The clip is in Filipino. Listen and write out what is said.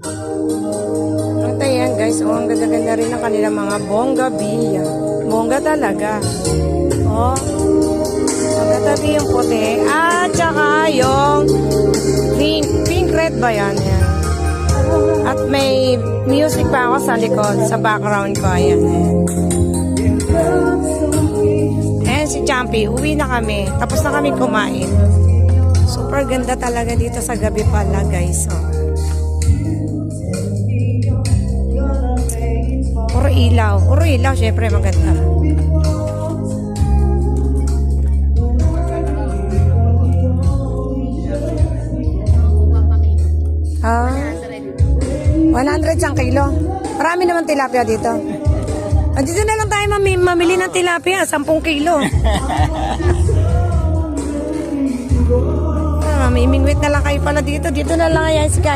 At ayan guys, ang ganda-ganda rin ng kanilang mga bonggabilya. Bongga talaga. Oh, magkatabi yung puti. At saka yung pink red ba yan? Ayan. At may music pa ako sa likod, sa background ko. Ayan. Ayan si Champi, uwi na kami. Tapos na kami kumain. Super ganda talaga dito sa gabi pala guys. Oh. Puro ilaw. Puro ilaw, syempre maganda. Ah, 100 ang kilo. Marami naman tilapia dito. Dito na lang tayo mamili ng tilapia, 10 kilo. Mamimingwit na lang kayo pala dito. Dito na lang yan, Sky.